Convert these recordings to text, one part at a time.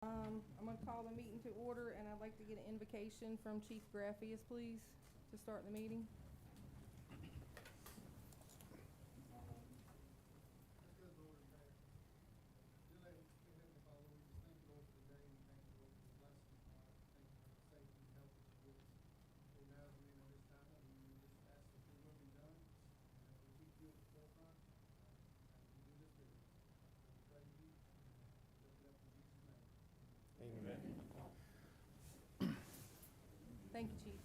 I'm going to call the meeting to order, and I'd like to get an invocation from Chief Graffius, please, to start the meeting. Thank you, Chief.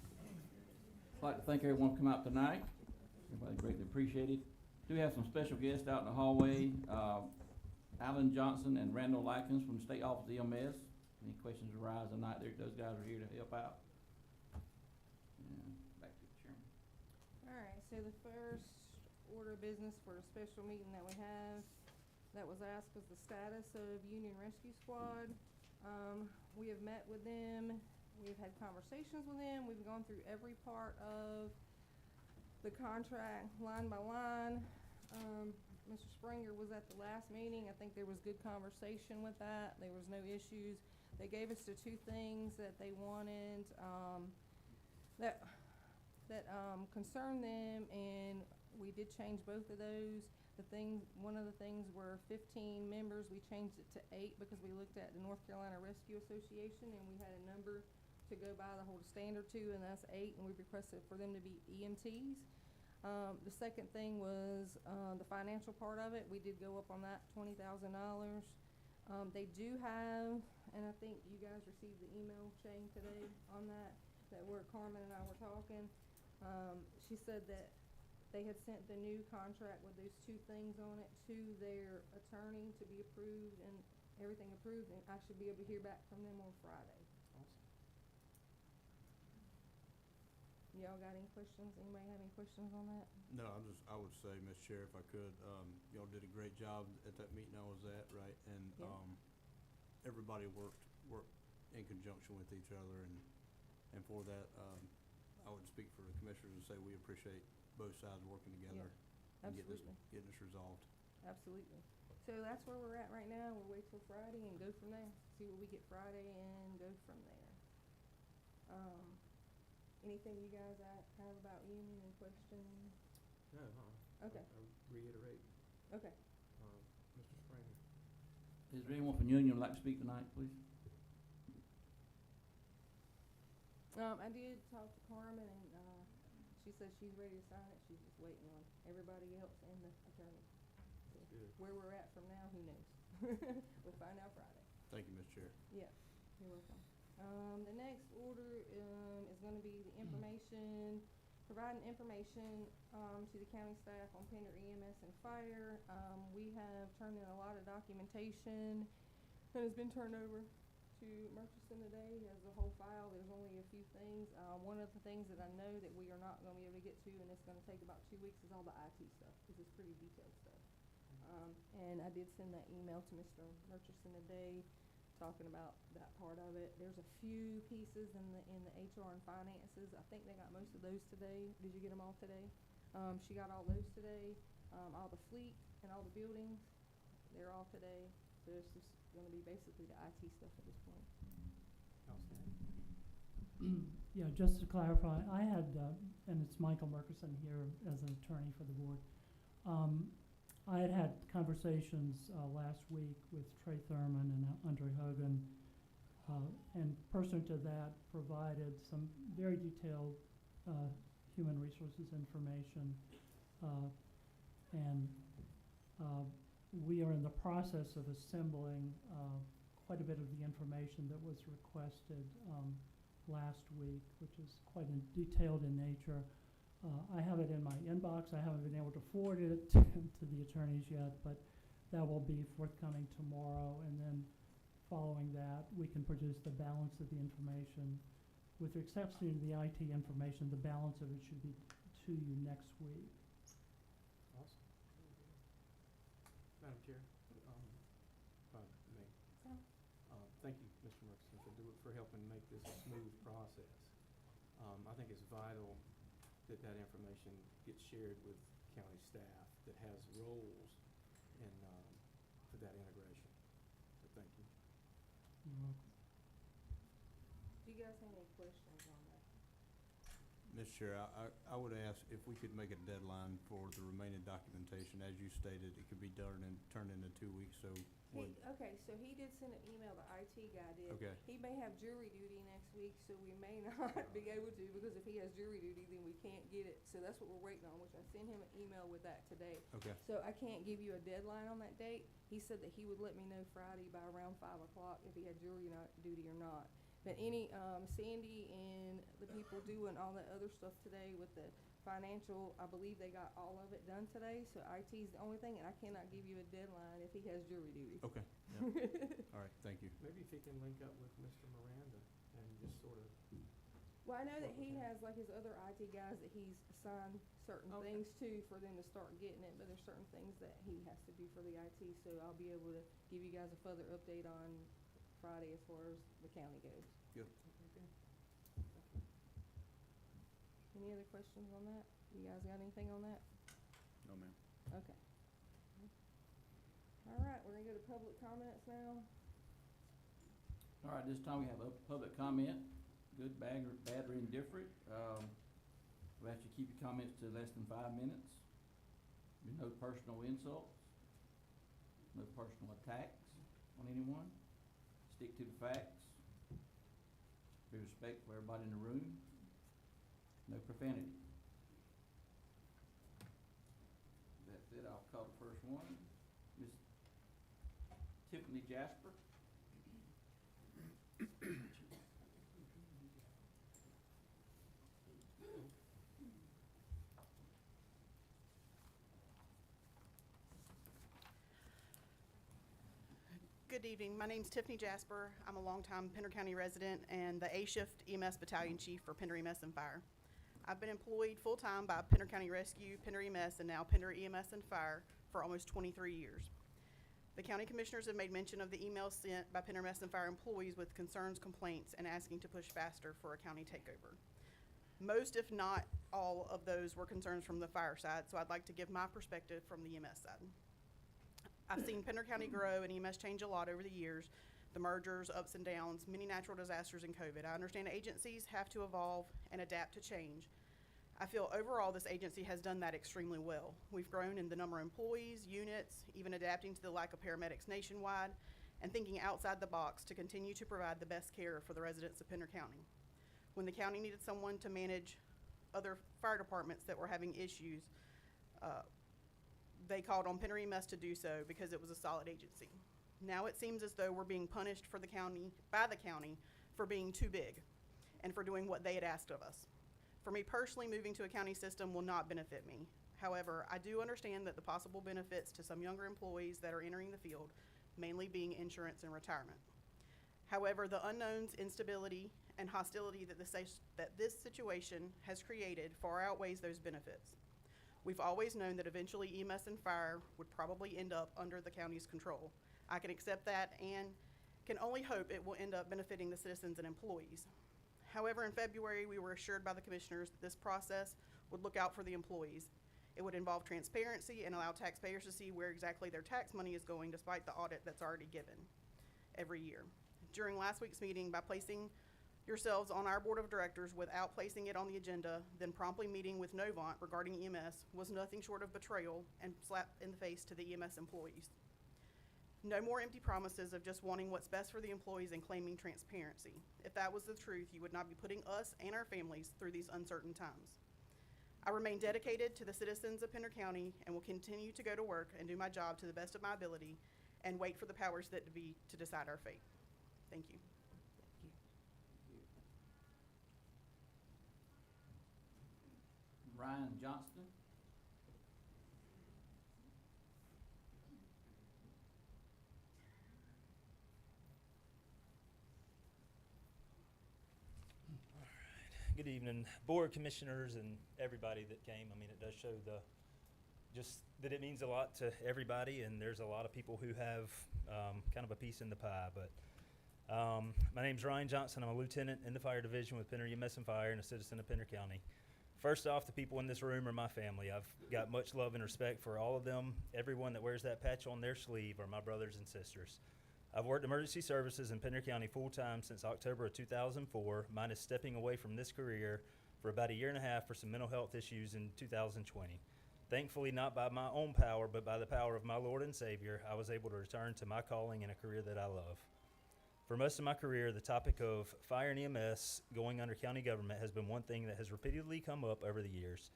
I'd like to thank everyone for coming out tonight. Everybody greatly appreciated. Do have some special guests out in the hallway. Alan Johnson and Randall Likens from the State Office of EMS. Any questions arise tonight, those guys are here to help out. And back to the chairman. All right, so the first order of business for a special meeting that we have that was asked was the status of Union Rescue Squad. We have met with them. We've had conversations with them. We've gone through every part of the contract line by line. Mr. Springer was at the last meeting. I think there was good conversation with that. There was no issues. They gave us the two things that they wanted that concerned them, and we did change both of those. One of the things were 15 members. We changed it to 8 because we looked at the North Carolina Rescue Association, and we had a number to go by to hold a standard to, and that's 8, and we requested for them to be EMTs. The second thing was the financial part of it. We did go up on that $20,000. They do have, and I think you guys received the email chain today on that where Carmen and I were talking. She said that they had sent the new contract with those two things on it to their attorney to be approved and everything approved, and I should be able to hear back from them on Friday. Awesome. Y'all got any questions? Anybody have any questions on that? No, I would say, Ms. Chair, if I could, y'all did a great job at that meeting I was at, right? And, Yeah. Everybody worked in conjunction with each other, and for that, I would speak for the commissioners and say we appreciate both sides working together and getting this resolved. Absolutely. So that's where we're at right now. We'll wait till Friday and go from there. See what we get Friday and go from there. Anything you guys have about Union and questions? No, Okay. I reiterate, Okay. Mr. Springer. Is there anyone from Union who'd like to speak tonight, please? I did talk to Carmen, and she says she's ready to sign it. She's just waiting on everybody else and the attorney. So Good. where we're at from now, who knows? We'll find out Friday. Thank you, Ms. Chair. Yeah, you're welcome. The next order is going to be the information, providing information to the county staff on Pender EMS and fire. We have turned in a lot of documentation that has been turned over to Murchison today. He has the whole file. There's only a few things. One of the things that I know that we are not going to be able to get to, and it's going to take about 2 weeks, is all the IT stuff, because it's pretty detailed stuff. And I did send that email to Mr. Murchison today, talking about that part of it. There's a few pieces in the HR and finances. I think they got most of those today. Did you get them all today? She got all those today. All the fleet and all the buildings, they're all today. So it's just going to be basically the IT stuff at this point. Outstanding. Yeah, just to clarify, I had, and it's Michael Murchison here as an attorney for the board. I had conversations last week with Trey Thurman and Andre Hogan, and pursuant to that, provided some very detailed human resources information, and we are in the process of assembling quite a bit of the information that was requested last week, which is quite detailed in nature. I have it in my inbox. I haven't been able to forward it to the attorneys yet, but that will be forthcoming tomorrow. And then following that, we can produce the balance of the information. With the exception of the IT information, the balance of it should be to you next week. Awesome. Madam Chair, if I may. Thank you, Mr. Murchison, for helping make this a smooth process. I think it's vital that information gets shared with county staff that has roles in for that integration. So thank you. Do you guys have any questions on that? Mr. Chair, I would ask if we could make a deadline for the remaining documentation. As you stated, it could be done and turned into 2 weeks, so Okay, so he did send an email, the IT guy did. Okay. He may have jury duty next week, so we may not be able to, because if he has jury duty, then we can't get it. So that's what we're waiting on, which I sent him an email with that today. Okay. So I can't give you a deadline on that date. He said that he would let me know Friday by around 5 o'clock if he had jury duty or not. But Sandy and the people doing all that other stuff today with the financial, I believe they got all of it done today, so IT's the only thing, and I cannot give you a deadline if he has jury duty. Okay, yeah. All right, thank you. Maybe if he can link up with Mr. Miranda and just sort of, Well, I know that he has like his other IT guys that he's assigned certain Okay. things to for them to start getting it, but there's certain things that he has to do for the IT, so I'll be able to give you guys a further update on Friday as far as the county goes. Good. okay. Any other questions on that? You guys got anything on that? No, ma'am. Okay. All right, we're gonna go to public comments now. All right, this time we have a public comment, good, bad, or indifferent. We ask you to keep your comments to less than 5 minutes. No personal insults, no personal attacks on anyone. Stick to the facts. Be respectful for everybody in the room. No profanity. That's it, I'll call the first one. Miss Tiffany Jasper. Good evening. My name's Tiffany Jasper. I'm a longtime Pender County resident and the A-Shift EMS Battalion Chief for Pender EMS and Fire. I've been employed full-time by Pender County Rescue, Pender EMS, and now Pender EMS and Fire for almost 23 years. The county commissioners have made mention of the emails sent by Pender EMS and Fire employees with concerns, complaints, and asking to push faster for a county takeover. Most, if not all, of those were concerns from the fire side, so I'd like to give my perspective from the EMS side. I've seen Pender County grow and EMS change a lot over the years, the mergers, ups and downs, many natural disasters, and COVID. I understand agencies have to evolve and adapt to change. I feel overall this agency has done that extremely well. We've grown in the number of employees, units, even adapting to the lack of paramedics nationwide, and thinking outside the box to continue to provide the best care for the residents of Pender County. When the county needed someone to manage other fire departments that were having issues, they called on Pender EMS to do so because it was a solid agency. Now it seems as though we're being punished by the county for being too big and for doing what they had asked of us. For me personally, moving to a county system will not benefit me. However, I do understand that the possible benefits to some younger employees that are entering the field, mainly being insurance and retirement. However, the unknowns, instability, and hostility that this situation has created far outweighs those benefits. We've always known that eventually EMS and fire would probably end up under the county's control. I can accept that and can only hope it will end up benefiting the citizens and employees. However, in February, we were assured by the commissioners that this process would look out for the employees. It would involve transparency and allow taxpayers to see where exactly their tax money is going despite the audit that's already given every year. During last week's meeting, by placing yourselves on our board of directors without placing it on the agenda, then promptly meeting with Novant regarding EMS was nothing short of betrayal and slap in the face to the EMS employees. No more empty promises of just wanting what's best for the employees and claiming transparency. If that was the truth, you would not be putting us and our families through these uncertain times. I remain dedicated to the citizens of Pender County and will continue to go to work and do my job to the best of my ability and wait for the powers that be to decide our fate. Thank you. Ryan Johnston. Good evening, Board Commissioners and everybody that came. I mean, it does show just that it means a lot to everybody, and there's a lot of people who have kind of a piece in the pie. But my name's Ryan Johnson. I'm a lieutenant in the fire division with Pender EMS and Fire and a citizen of Pender County. First off, the people in this room are my family. I've got much love and respect for all of them. Everyone that wears that patch on their sleeve are my brothers and sisters. I've worked emergency services in Pender County full-time since October of 2004, minus stepping away from this career for about a year and a half for some mental health issues in 2020. Thankfully, not by my own power, but by the power of my Lord and Savior, I was able to return to my calling and a career that I love. For most of my career, the topic of fire and EMS going under county government has been one thing that has repeatedly come up over the years.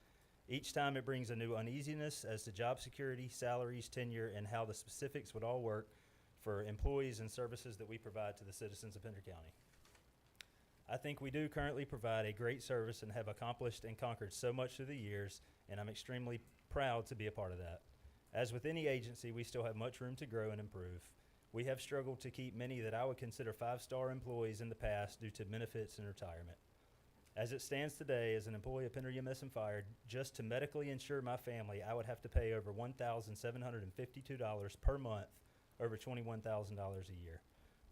Each time it brings a new uneasiness as to job security, salaries, tenure, and how the specifics would all work for employees and services that we provide to the citizens of Pender County. I think we do currently provide a great service and have accomplished and conquered so much through the years, and I'm extremely proud to be a part of that. As with any agency, we still have much room to grow and improve. We have struggled to keep many that I would consider five-star employees in the past due to benefits and retirement. As it stands today, as an employee of Pender EMS and Fire, just to medically insure my family, I would have to pay over $1,752 per month, over $21,000 a year.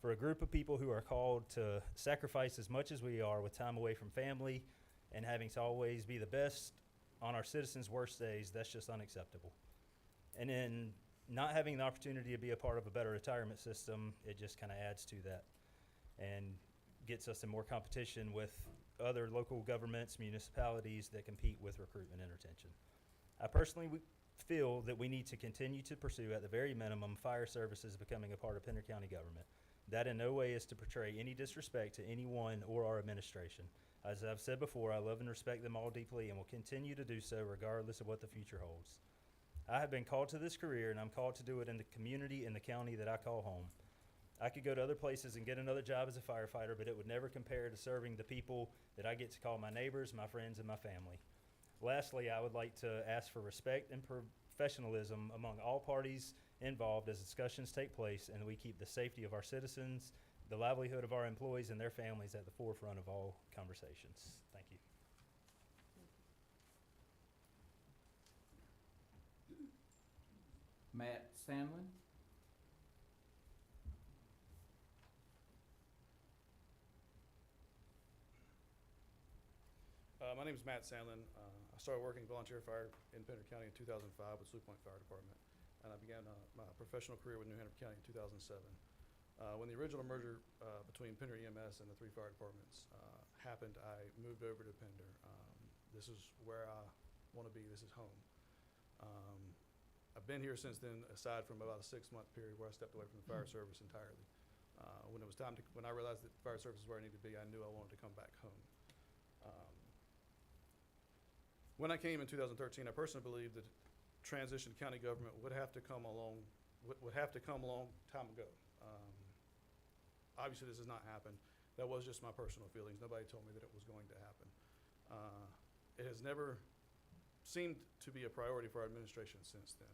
For a group of people who are called to sacrifice as much as we are with time away from family and having to always be the best on our citizens' worst days, that's just unacceptable. And then not having the opportunity to be a part of a better retirement system, it just kind of adds to that and gets us in more competition with other local governments, municipalities that compete with recruitment and retention. I personally feel that we need to continue to pursue, at the very minimum, fire services becoming a part of Pender County government. That in no way is to portray any disrespect to anyone or our administration. As I've said before, I love and respect them all deeply and will continue to do so regardless of what the future holds. I have been called to this career, and I'm called to do it in the community and the county that I call home. I could go to other places and get another job as a firefighter, but it would never compare to serving the people that I get to call my neighbors, my friends, and my family. Lastly, I would like to ask for respect and professionalism among all parties involved as discussions take place, and we keep the safety of our citizens, the livelihood of our employees and their families at the forefront of all conversations. Thank you. Matt Sandlin. My name is Matt Sandlin. I started working volunteer fire in Pender County in 2005 with Slough Point Fire Department, and I began my professional career with New Hanover County in 2007. When the original merger between Pender EMS and the three fire departments happened, I moved over to Pender. This is where I want to be. This is home. I've been here since then, aside from about a 6-month period where I stepped away from the fire service entirely. When it was time to, when I realized that the fire service is where I needed to be, I knew I wanted to come back home. When I came in 2013, I personally believed that transition to county government would have to come along, a long time ago. Obviously, this has not happened. That was just my personal feelings. Nobody told me that it was going to happen. It has never seemed to be a priority for our administration since then.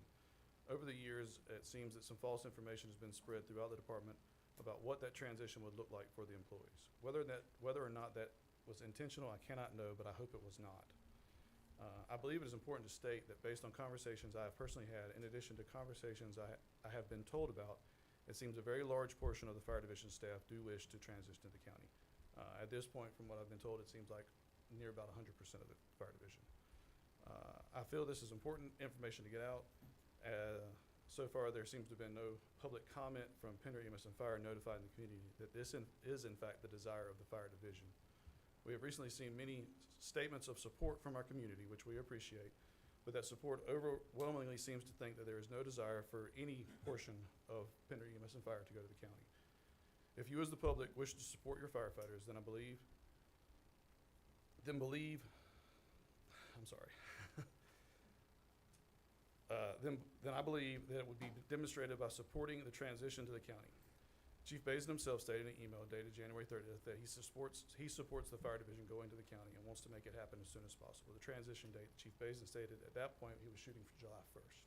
Over the years, it seems that some false information has been spread throughout the department about what that transition would look like for the employees. Whether or not that was intentional, I cannot know, but I hope it was not. I believe it is important to state that based on conversations I have personally had, in addition to conversations I have been told about, it seems a very large portion of the fire division staff do wish to transition to the county. At this point, from what I've been told, it seems like near about 100% of the fire division. I feel this is important information to get out. So far, there seems to have been no public comment from Pender EMS and Fire notifying the community that this is in fact the desire of the fire division. We have recently seen many statements of support from our community, which we appreciate, but that support overwhelmingly seems to think that there is no desire for any portion of Pender EMS and Fire to go to the county. If you as the public wish to support your firefighters, then I believe that it would be demonstrated by supporting the transition to the county. Chief Basin himself stated in an email dated January 30th that he supports the fire division going to the county and wants to make it happen as soon as possible. The transition date, Chief Basin stated at that point he was shooting for July 1st.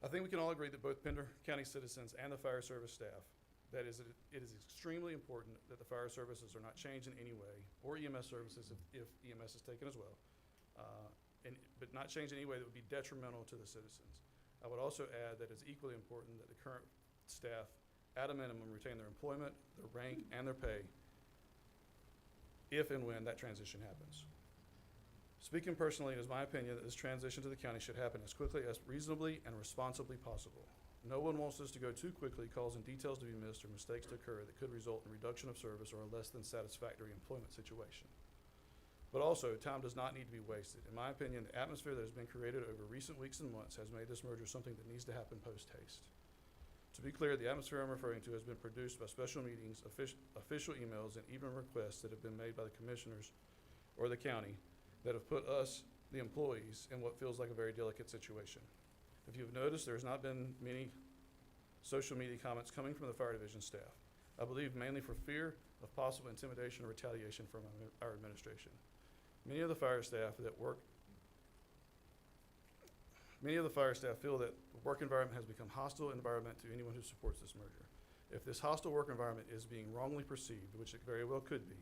I think we can all agree that both Pender County citizens and the fire service staff, it is extremely important that the fire services are not changed in any way, or EMS services if EMS is taken as well, but not changed in any way that would be detrimental to the citizens. I would also add that it's equally important that the current staff at a minimum retain their employment, their rank, and their pay if and when that transition happens. Speaking personally, it is my opinion that this transition to the county should happen as quickly as reasonably and responsibly possible. No one wants this to go too quickly, causing details to be missed or mistakes to occur that could result in reduction of service or a less than satisfactory employment situation. But also, time does not need to be wasted. In my opinion, the atmosphere that has been created over recent weeks and months has made this merger something that needs to happen post-haste. To be clear, the atmosphere I'm referring to has been produced by special meetings, official emails, and even requests that have been made by the commissioners or the county that have put us, the employees, in what feels like a very delicate situation. If you've noticed, there's not been many social media comments coming from the fire division staff. I believe mainly for fear of possible intimidation or retaliation from our administration. Many of the fire staff feel that the work environment has become hostile environment to anyone who supports this merger. If this hostile work environment is being wrongly perceived, which it very well could be,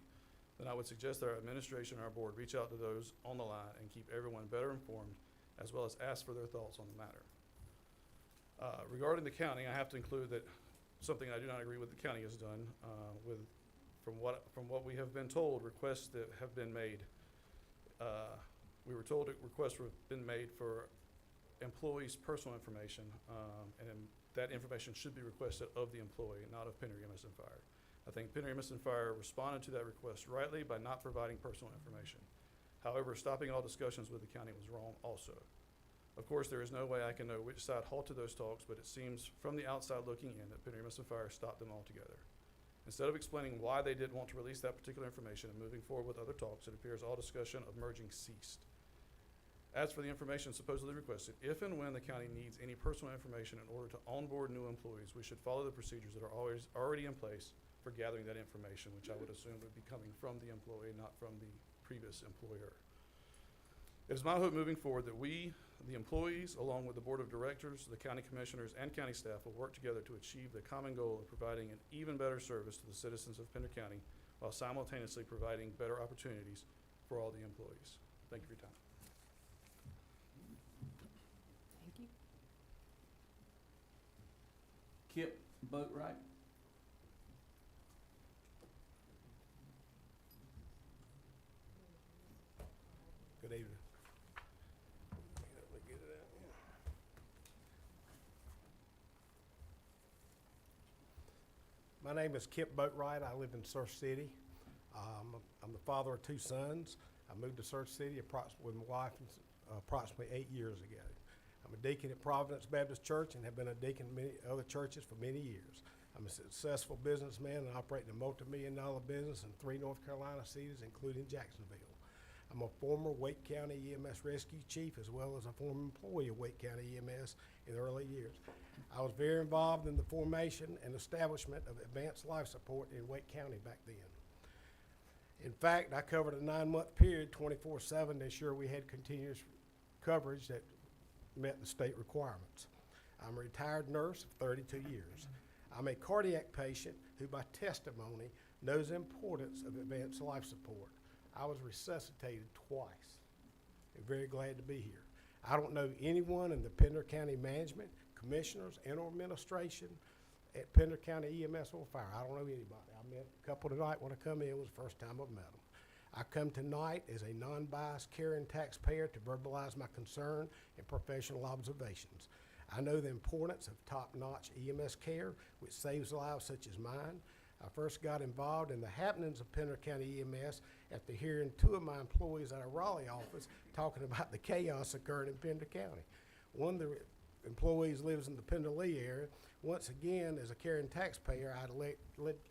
then I would suggest that our administration and our board reach out to those on the line and keep everyone better informed, as well as ask for their thoughts on the matter. Regarding the county, I have to include that something I do not agree with the county has done. From what we have been told, requests that have been made. We were told that requests have been made for employees' personal information, and that information should be requested of the employee, not of Pender EMS and Fire. I think Pender EMS and Fire responded to that request rightly by not providing personal information. However, stopping all discussions with the county was wrong also. Of course, there is no way I can know which side halted those talks, but it seems from the outside looking in that Pender EMS and Fire stopped them altogether. Instead of explaining why they didn't want to release that particular information and moving forward with other talks, it appears all discussion of merging ceased. As for the information supposedly requested, if and when the county needs any personal information in order to onboard new employees, we should follow the procedures that are already in place for gathering that information, which I would assume would be coming from the employee, not from the previous employer. It is my hope moving forward that we, the employees, along with the board of directors, the county commissioners, and county staff will work together to achieve the common goal of providing an even better service to the citizens of Pender County while simultaneously providing better opportunities for all the employees. Thank you for your time. Thank you. Kip Boatwright. Good evening. Let me get it out here. My name is Kip Boatwright. I live in Search City. I'm the father of 2 sons. I moved to Search City with my wife approximately 8 years ago. I'm a deacon at Providence Baptist Church and have been a deacon in many other churches for many years. I'm a successful businessman and operate a multi-million-dollar business in 3 North Carolina cities, including Jacksonville. I'm a former Wake County EMS rescue chief as well as a former employee of Wake County EMS in the early years. I was very involved in the formation and establishment of advanced life support in Wake County back then. In fact, I covered a 9-month period 24/7 to ensure we had continuous coverage that met the state requirements. I'm a retired nurse of 32 years. I'm a cardiac patient who by testimony knows the importance of advanced life support. I was resuscitated twice. I'm very glad to be here. I don't know anyone in the Pender County management, commissioners, and or administration at Pender County EMS or Fire. I don't know anybody. I met a couple tonight when I come in. It was the first time I've met them. I come tonight as a non-biased caring taxpayer to verbalize my concern and professional observations. I know the importance of top-notch EMS care, which saves lives such as mine. I first got involved in the happenings of Pender County EMS after hearing 2 of my employees at our Raleigh office talking about the chaos occurring in Pender County. One of the employees lives in the Pender Lee area. Once again, as a caring taxpayer, I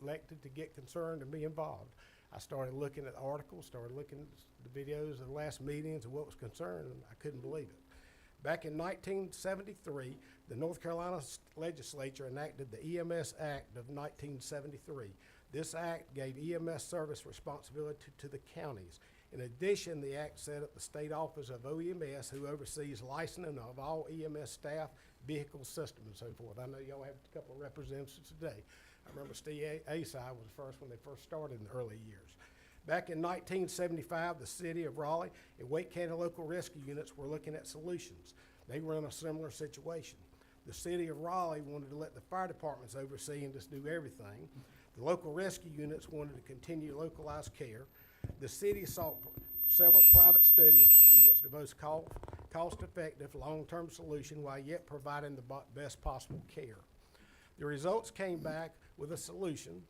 elected to get concerned and be involved. I started looking at articles, started looking at the videos of the last meetings and what was concerned, and I couldn't believe it. Back in 1973, the North Carolina legislature enacted the EMS Act of 1973. This act gave EMS service responsibility to the counties. In addition, the act set up the state office of OEMS, who oversees licensing of all EMS staff, vehicle system, and so forth. I know y'all have a couple of representatives today. I remember Steve Asai was the first when they first started in the early years. Back in 1975, the city of Raleigh and Wake County local rescue units were looking at solutions. They were in a similar situation. The city of Raleigh wanted to let the fire departments oversee and just do everything. The local rescue units wanted to continue localized care. The city sought several private studies to see what's the most cost-effective, long-term solution while yet providing the best possible care. The results came back with a solution,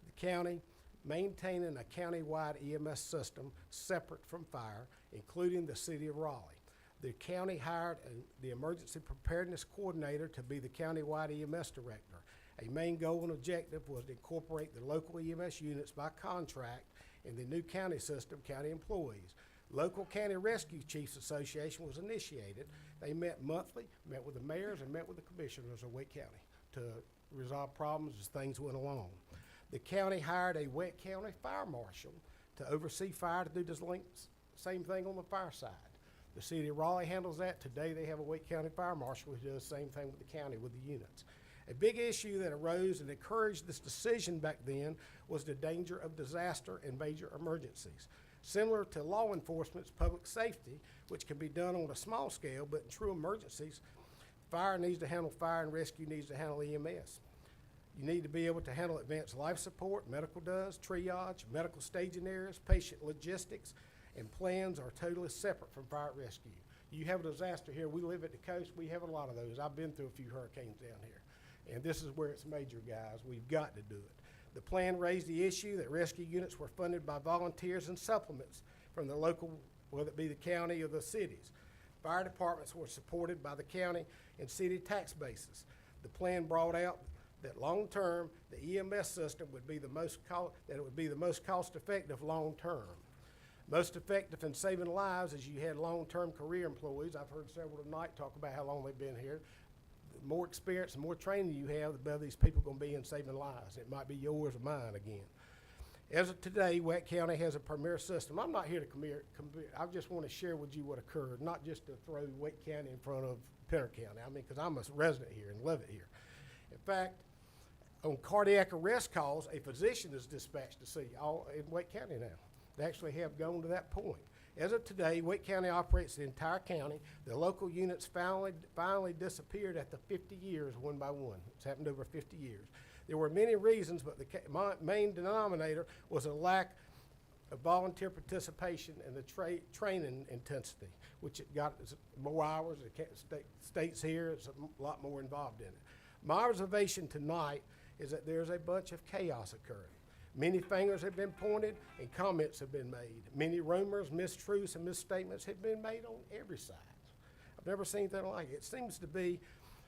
the county maintaining a county-wide EMS system separate from fire, including the city of Raleigh. The county hired the emergency preparedness coordinator to be the county-wide EMS director. A main goal and objective was to incorporate the local EMS units by contract in the new county system, county employees. Local County Rescue Chiefs Association was initiated. They met monthly, met with the mayors and met with the commissioners of Wake County to resolve problems as things went along. The county hired a Wake County fire marshal to oversee fire to do the same thing on the fire side. The city of Raleigh handles that. Today they have a Wake County fire marshal who does the same thing with the county with the units. A big issue that arose and encouraged this decision back then was the danger of disaster and major emergencies. Similar to law enforcement's public safety, which can be done on a small scale, but in true emergencies, fire needs to handle fire and rescue needs to handle EMS. You need to be able to handle advanced life support, medical does, triage, medical staging areas, patient logistics, and plans are totally separate from fire rescue. You have a disaster here. We live at the coast. We have a lot of those. I've been through a few hurricanes down here. And this is where it's major, guys. We've got to do it. The plan raised the issue that rescue units were funded by volunteers and supplements from the local, whether it be the county or the cities. Fire departments were supported by the county and city tax bases. The plan brought out that long-term, the EMS system would be the most cost-effective long-term. Most effective in saving lives is you had long-term career employees. I've heard several tonight talk about how long they've been here. The more experience and more training you have, the better these people are going to be in saving lives. It might be yours or mine again. As of today, Wake County has a premier system. I'm not here to compare. I just want to share with you what occurred, not just to throw Wake County in front of Pender County. I mean, because I'm a resident here and love it here. In fact, on cardiac arrest calls, a physician is dispatched to see all in Wake County now. They actually have gone to that point. As of today, Wake County operates the entire county. The local units finally disappeared after 50 years, one by one. It's happened over 50 years. There were many reasons, but the main denominator was a lack of volunteer participation and the training intensity, which it got more hours. The states here, it's a lot more involved in it. My observation tonight is that there's a bunch of chaos occurring. Many fingers have been pointed and comments have been made. Many rumors, mistruths, and misstatements have been made on every side. I've never seen anything like it. It seems to be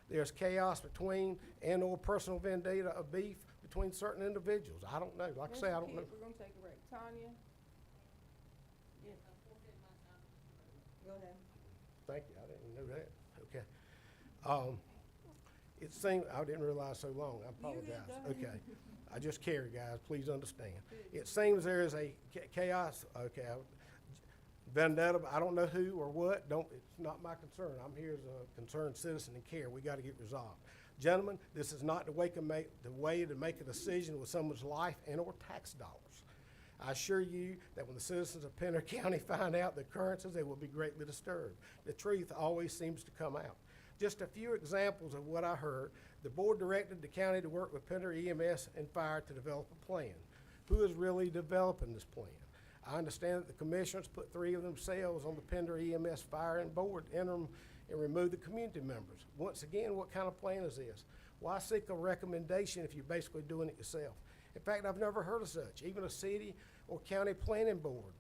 there's chaos between and or personal vendetta of beef between certain individuals. I don't know. Like I say, I don't know. We're going to take a break. Tanya? Yeah. Go ahead. Thank you. I didn't know that. Okay. It seemed, I didn't realize so long. I apologize. Okay. I just carry, guys. Please understand. It seems there is a chaos, vendetta. I don't know who or what. It's not my concern. I'm here as a concerned citizen and care. We got to get resolved. Gentlemen, this is not the way to make a decision with someone's life and or tax dollars. I assure you that when the citizens of Pender County find out the occurrences, they will be greatly disturbed. The truth always seems to come out. Just a few examples of what I heard. The board directed the county to work with Pender EMS and Fire to develop a plan. Who is really developing this plan? I understand that the commissioners put 3 of themselves on the Pender EMS Fire and board interim and remove the community members. Once again, what kind of plan is this? Why seek a recommendation if you're basically doing it yourself? In fact, I've never heard of such. Even a city or county planning board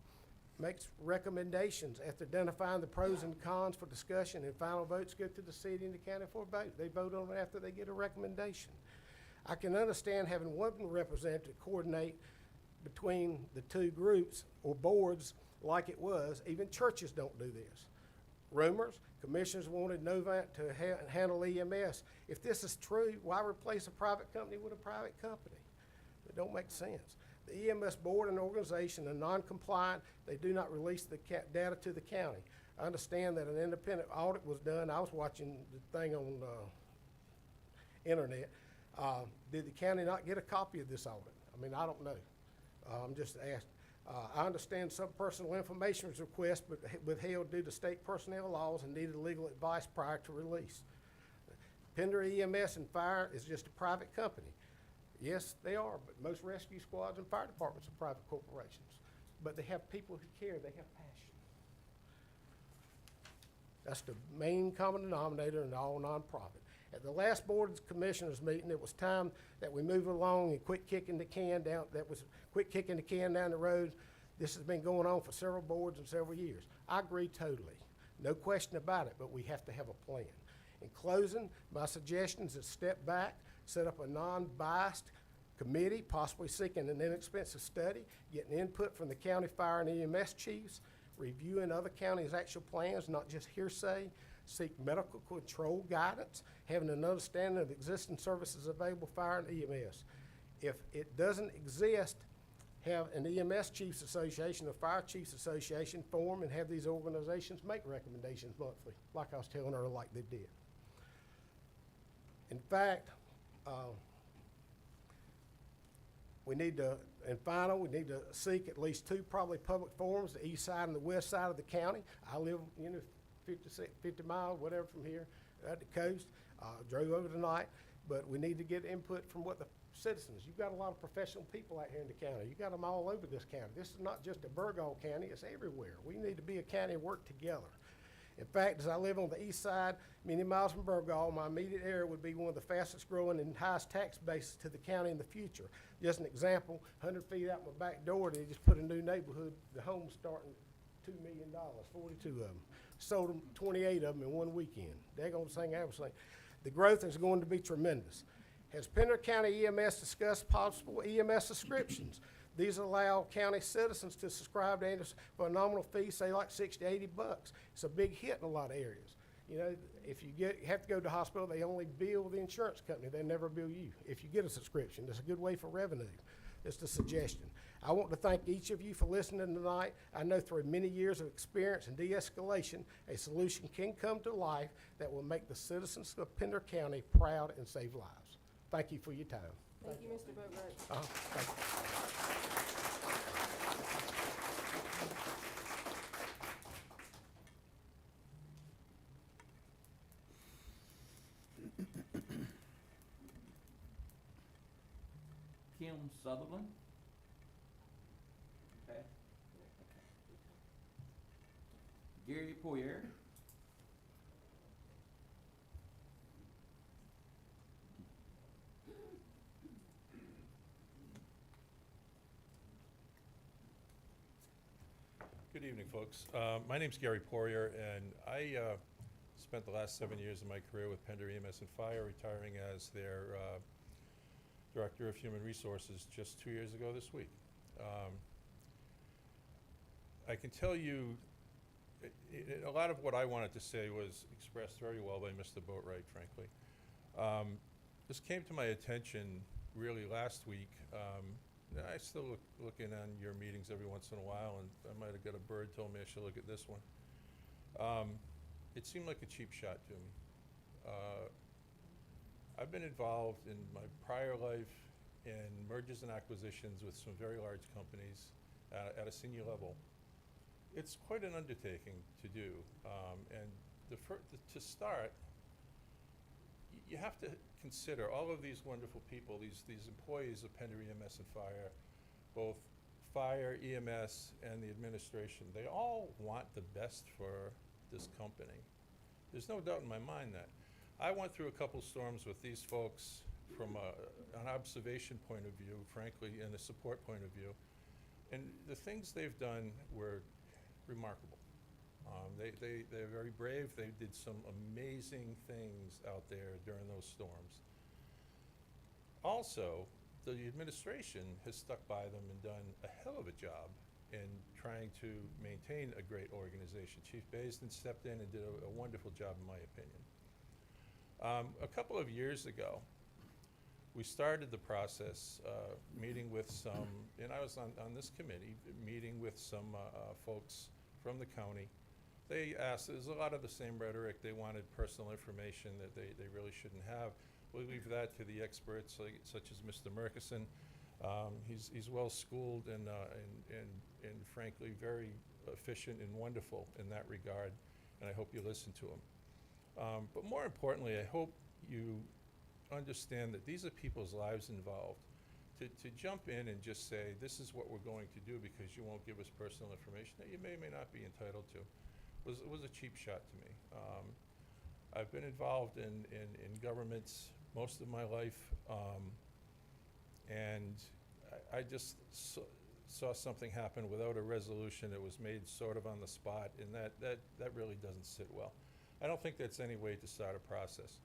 makes recommendations after identifying the pros and cons for discussion, and final votes go to the city and the county for a vote. They vote on it after they get a recommendation. I can understand having one representative coordinate between the 2 groups or boards like it was. Even churches don't do this. Rumors, commissioners wanted Novant to handle EMS. If this is true, why replace a private company with a private company? It don't make sense. The EMS board and organization are non-compliant. They do not release the data to the county. I understand that an independent audit was done. I was watching the thing on internet. Did the county not get a copy of this audit? I mean, I don't know. I'm just asking. I understand some personal information was requested but withheld due to state personnel laws and needed legal advice prior to release. Pender EMS and Fire is just a private company. Yes, they are, but most rescue squads and fire departments are private corporations. But they have people who care, they have passion. That's the main common denominator in all nonprofit. At the last Board of Commissioners meeting, it was time that we move along and quit kicking the can down the road. This has been going on for several boards and several years. I agree totally. No question about it, but we have to have a plan. In closing, my suggestion is to step back, set up a non-biased committee, possibly seeking an inexpensive study, getting input from the county fire and EMS chiefs, reviewing other counties' actual plans, not just hearsay, seek medical control guidance, having an understanding of existing services available fire and EMS. If it doesn't exist, have an EMS Chiefs Association or Fire Chiefs Association form and have these organizations make recommendations monthly, like I was telling her, like they did. In fact, we need to seek at least two probably public forums, the east side and the west side of the county. I live, 50 miles, whatever from here, at the coast. Drove over tonight, but we need to get input from what the citizens. You've got a lot of professional people out here in the county. You got them all over this county. This is not just a Burgaw County, it's everywhere. We need to be a county and work together. In fact, as I live on the east side, many miles from Burgaw, my immediate area would be one of the fastest growing and highest tax bases to the county in the future. Just an example, 100 feet out my back door, they just put a new neighborhood, the homes starting $2 million, 42 of them. Sold them, 28 of them in one weekend. They're going to sing everything. The growth is going to be tremendous. Has Pender County EMS discussed possible EMS subscriptions? These allow county citizens to subscribe to for a nominal fee, say like 60 to 80 bucks. It's a big hit in a lot of areas. If you have to go to the hospital, they only bill the insurance company. They never bill you. If you get a subscription, it's a good way for revenue. It's the suggestion. I want to thank each of you for listening tonight. I know through many years of experience in de-escalation, a solution can come to life that will make the citizens of Pender County proud and save lives. Thank you for your time. Thank you, Mr. Boatright. Thank you. Kim Sutherland. Okay. Gary Poyer. Good evening, folks. My name's Gary Poirier, and I spent the last 7 years of my career with Pender EMS and Fire, retiring as their Director of Human Resources just 2 years ago this week. I can tell you a lot of what I wanted to say was expressed very well by Mr. Boatright, frankly. This came to my attention really last week. I still look in on your meetings every once in a while, and I might have got a bird told me I should look at this one. It seemed like a cheap shot to me. I've been involved in my prior life in mergers and acquisitions with some very large companies at a senior level. It's quite an undertaking to do, and to start, you have to consider all of these wonderful people, these employees of Pender EMS and Fire, both Fire, EMS, and the administration. They all want the best for this company. There's no doubt in my mind that. I went through a couple storms with these folks from an observation point of view, frankly, and a support point of view. And the things they've done were remarkable. They're very brave. They did some amazing things out there during those storms. Also, the administration has stuck by them and done a hell of a job in trying to maintain a great organization. Chief Baisden stepped in and did a wonderful job, in my opinion. A couple of years ago, we started the process meeting with some, and I was on this committee, meeting with some folks from the county. They asked, there's a lot of the same rhetoric. They wanted personal information that they really shouldn't have. We'll leave that to the experts such as Mr. Murkison. He's well schooled and frankly very efficient and wonderful in that regard, and I hope you listen to him. But more importantly, I hope you understand that these are people's lives involved. To jump in and just say, this is what we're going to do because you won't give us personal information that you may or may not be entitled to, was a cheap shot to me. I've been involved in governments most of my life, and I just saw something happen without a resolution. It was made sort of on the spot, and that really doesn't sit well. I don't think that's any way to start a process.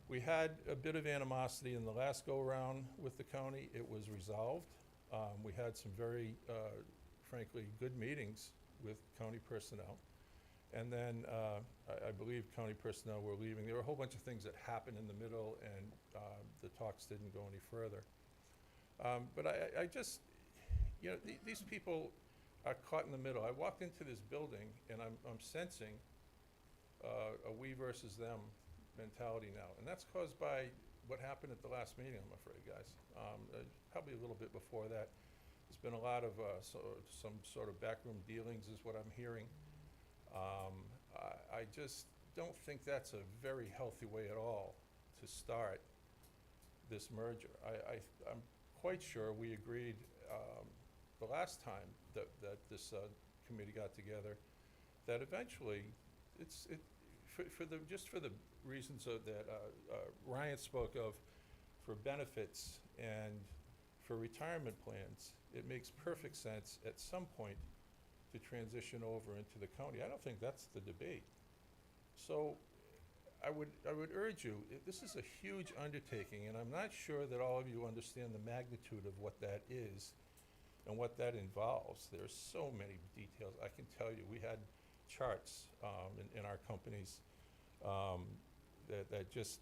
We had a bit of animosity in the last go-around with the county. It was resolved. We had some very, frankly, good meetings with county personnel. And then I believe county personnel were leaving. There were a whole bunch of things that happened in the middle, and the talks didn't go any further. But I just, you know, these people are caught in the middle. I walked into this building, and I'm sensing a we versus them mentality now. And that's caused by what happened at the last meeting, I'm afraid, guys. Probably a little bit before that. There's been a lot of some sort of backroom dealings is what I'm hearing. I just don't think that's a very healthy way at all to start this merger. I'm quite sure we agreed the last time that this committee got together that eventually just for the reasons that Ryan spoke of, for benefits and for retirement plans, it makes perfect sense at some point to transition over into the county. I don't think that's the debate. So I would urge you, this is a huge undertaking, and I'm not sure that all of you understand the magnitude of what that is and what that involves. There's so many details. I can tell you, we had charts in our companies that just,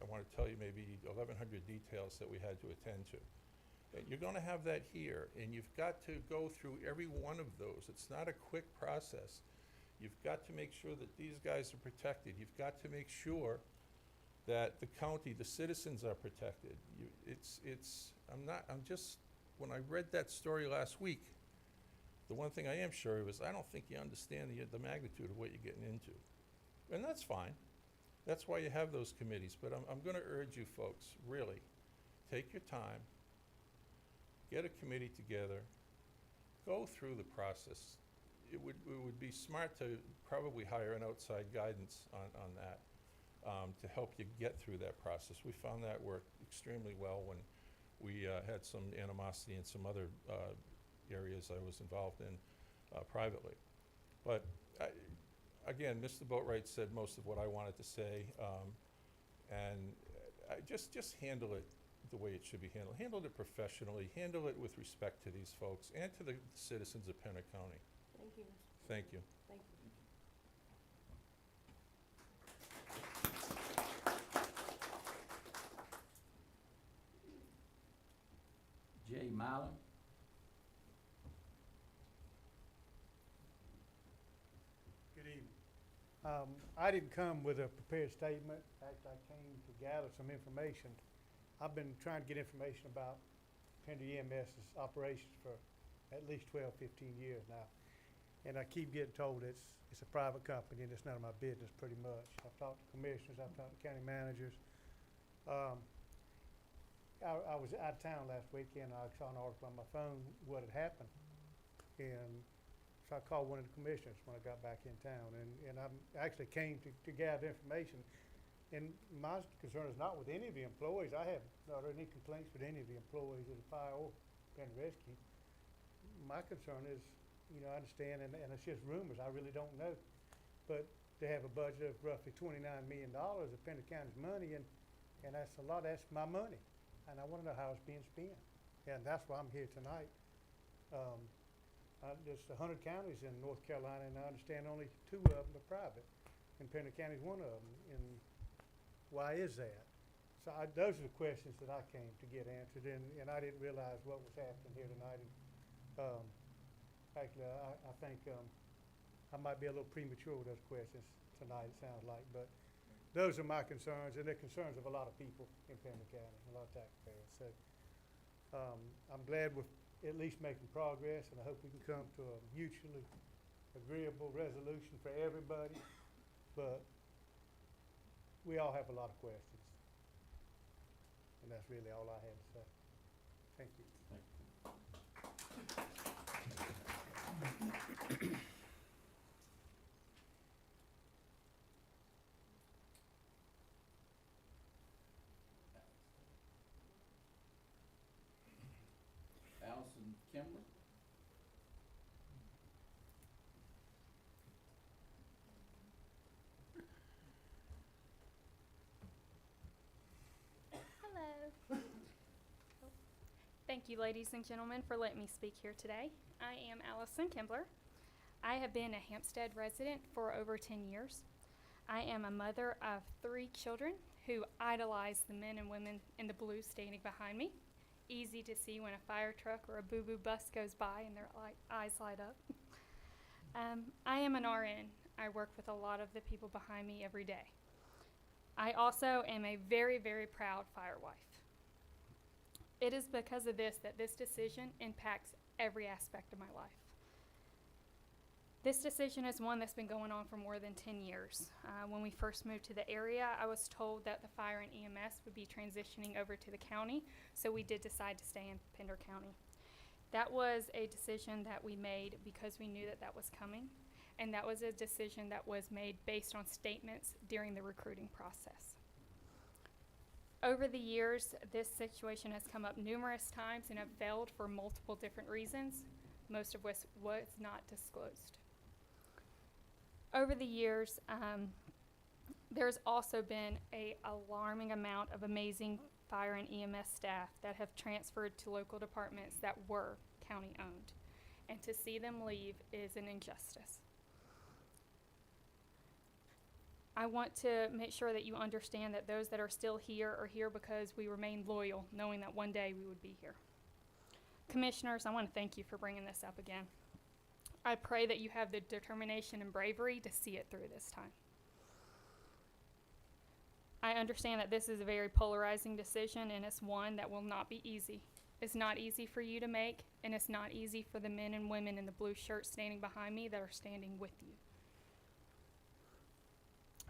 I want to tell you maybe 1,100 details that we had to attend to. And you're going to have that here, and you've got to go through every one of those. It's not a quick process. You've got to make sure that these guys are protected. You've got to make sure that the county, the citizens are protected. When I read that story last week, the one thing I am sure of is I don't think you understand the magnitude of what you're getting into. And that's fine. That's why you have those committees. But I'm going to urge you folks, really, take your time, get a committee together, go through the process. It would be smart to probably hire an outside guidance on that to help you get through that process. We found that worked extremely well when we had some animosity in some other areas I was involved in privately. But again, Mr. Boatwright said most of what I wanted to say, and just handle it the way it should be handled. Handle it professionally. Handle it with respect to these folks and to the citizens of Pender County. Thank you. Thank you. Thank you. Jay Mylan. Good evening. I didn't come with a prepared statement. Actually, I came to gather some information. I've been trying to get information about Pender EMS's operations for at least 12, 15 years now. And I keep getting told it's a private company and it's none of my business pretty much. I've talked to commissioners, I've talked to county managers. I was out of town last weekend. I saw an article on my phone what had happened. And so I called one of the commissioners when I got back in town. And I actually came to gather information. And my concern is not with any of the employees. I have not heard any complaints with any of the employees of the fire or Pender Rescue. My concern is, I understand, and it's just rumors. I really don't know. But they have a budget of roughly $29 million of Pender County's money, and that's a lot. That's my money. And I want to know how it's being spent. And that's why I'm here tonight. There's 100 counties in North Carolina, and I understand only 2 of them are private. And Pender County is one of them. And why is that? So those are the questions that I came to get answered, and I didn't realize what was happening here tonight. And, actually, I think I might be a little premature with those questions tonight, it sounds like. But those are my concerns, and they're concerns of a lot of people in Pender County, a lot of taxpayers. So I'm glad we're at least making progress, and I hope we can come to a mutually agreeable resolution for everybody. But we all have a lot of questions, and that's really all I had to say. Thank you. Thank you. Thank you, ladies and gentlemen, for letting me speak here today. I am Allison Kimbler. I have been a Hampstead resident for over 10 years. I am a mother of 3 children who idolize the men and women in the blue standing behind me. Easy to see when a fire truck or a boo-boo bus goes by and their eyes light up. I am an RN. I work with a lot of the people behind me every day. I also am a very, very proud fire wife. It is because of this that this decision impacts every aspect of my life. This decision is one that's been going on for more than 10 years. When we first moved to the area, I was told that the fire and EMS would be transitioning over to the county, so we did decide to stay in Pender County. That was a decision that we made because we knew that that was coming, and that was a decision that was made based on statements during the recruiting process. Over the years, this situation has come up numerous times and have failed for multiple different reasons, most of which was not disclosed. Over the years, there's also been an alarming amount of amazing fire and EMS staff that have transferred to local departments that were county-owned. And to see them leave is an injustice. I want to make sure that you understand that those that are still here are here because we remain loyal, knowing that one day we would be here. Commissioners, I want to thank you for bringing this up again. I pray that you have the determination and bravery to see it through this time. I understand that this is a very polarizing decision, and it's one that will not be easy. It's not easy for you to make, and it's not easy for the men and women in the blue shirts standing behind me that are standing with you.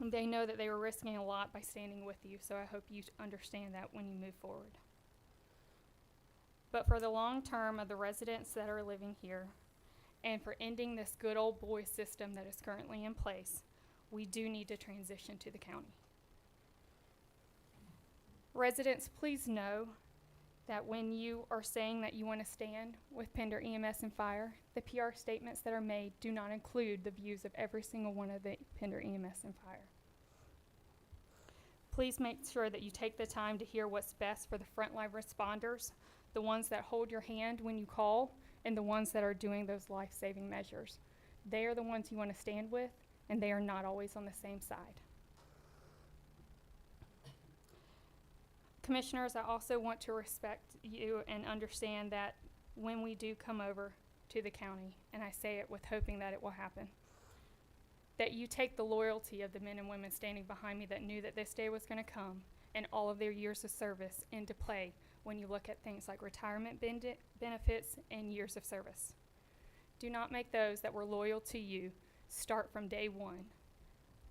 They know that they were risking a lot by standing with you, so I hope you understand that when you move forward. But for the long term of the residents that are living here, and for ending this good old boy system that is currently in place, we do need to transition to the county. Residents, please know that when you are saying that you want to stand with Pender EMS and Fire, the PR statements that are made do not include the views of every single one of the Pender EMS and Fire. Please make sure that you take the time to hear what's best for the frontline responders, the ones that hold your hand when you call, and the ones that are doing those life-saving measures. They are the ones you want to stand with, and they are not always on the same side. Commissioners, I also want to respect you and understand that when we do come over to the county, and I say it with hoping that it will happen, that you take the loyalty of the men and women standing behind me that knew that this day was going to come and all of their years of service into play when you look at things like retirement benefits and years of service. Do not make those that were loyal to you start from day one.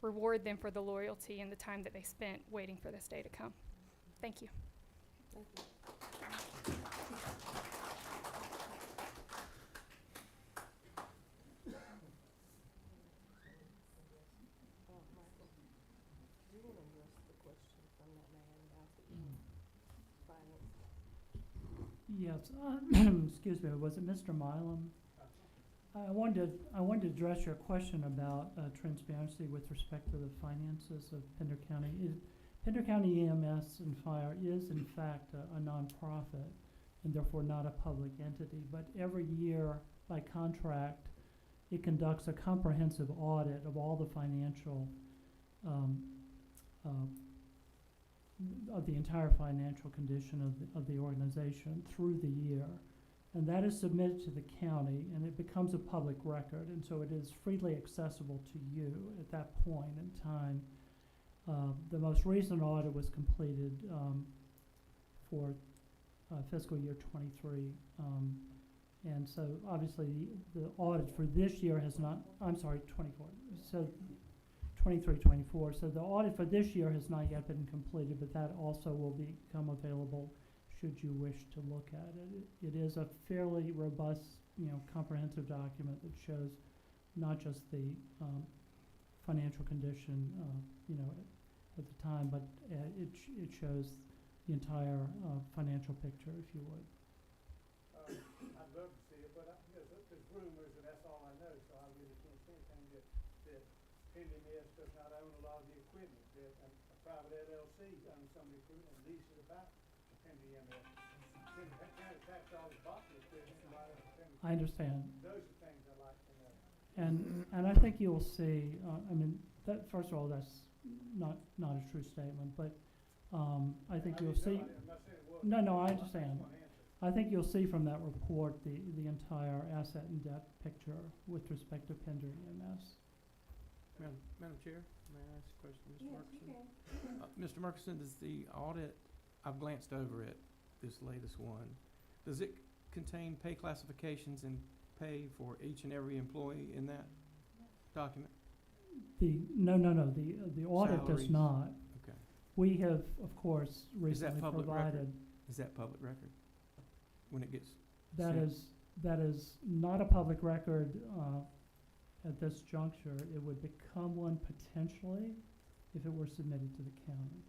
Reward them for the loyalty and the time that they spent waiting for this day to come. Thank you. Thank you. Michael, do you want to address the question from that man about the finance? Yes, excuse me, was it Mr. Milam? I wanted to address your question about transparency with respect to the finances of Pender County. Pender County EMS and Fire is in fact a nonprofit and therefore not a public entity, but every year by contract it conducts a comprehensive audit of all the financial of the entire financial condition of the organization through the year. And that is submitted to the county, and it becomes a public record, and so it is freely accessible to you at that point in time. The most recent audit was completed for fiscal year 23, and so obviously the audit for this year has not, I'm sorry, 24, so 23-24, so the audit for this year has not yet been completed, but that also will become available should you wish to look at it. It is a fairly robust, comprehensive document that shows not just the financial condition, at the time, but it shows the entire financial picture, if you would. I'd love to see it, but there's rumors, and that's all I know, so I really can't say anything that Pender EMS does not own a lot of the equipment, that a private LLC owns some of the equipment and leases it back to Pender EMS. send the county tax dollars boxes to them, why don't they send I understand. Those are things I'd like to know. And I think you'll see, I mean, that, first of all, that's not a true statement, but, I think you'll see. I'm not saying it was. No, I I understand. just want to answer. I think you'll see from that report the entire asset and debt picture with respect to Pender EMS. Madam Chair, may I ask a question, Mr. Yes, Murkison? you can. Mr. Murkison, does the audit, I've glanced over it, this latest one, does it contain pay classifications and pay for each and every employee in that document? No, the audit does Salaries. not. Okay. We have, of course, Is that recently public provided. record? Is that public record? When it gets That sent? that is not a public record, at this juncture. It would become one potentially if it were submitted to the county.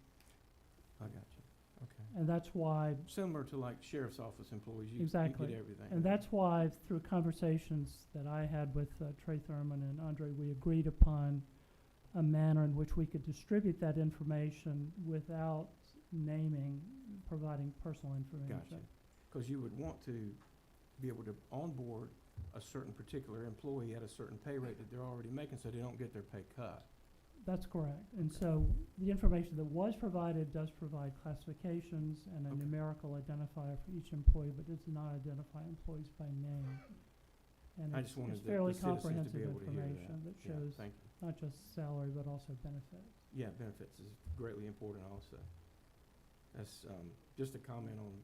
I got you. Okay. And that's why, Similar to like sheriff's office employees, you Exactly. get everything. and that's why through conversations that I had with Trey Thurman and Andre, we agreed upon a manner in which we could distribute that information without providing personal information. Gotcha. Because you would want to be able to onboard a certain particular employee at a certain pay rate that they're already making, so they don't get their pay cut. That's correct. And so the information that was provided does provide classifications and a Okay. numerical identifier for each employee, but does not identify employees by name. And I it's just wanted it's the fairly citizens to be comprehensive able to hear that. information that Yeah, shows thank you. not just salary, but also benefits. Yeah, benefits is greatly important also. That's, just a comment on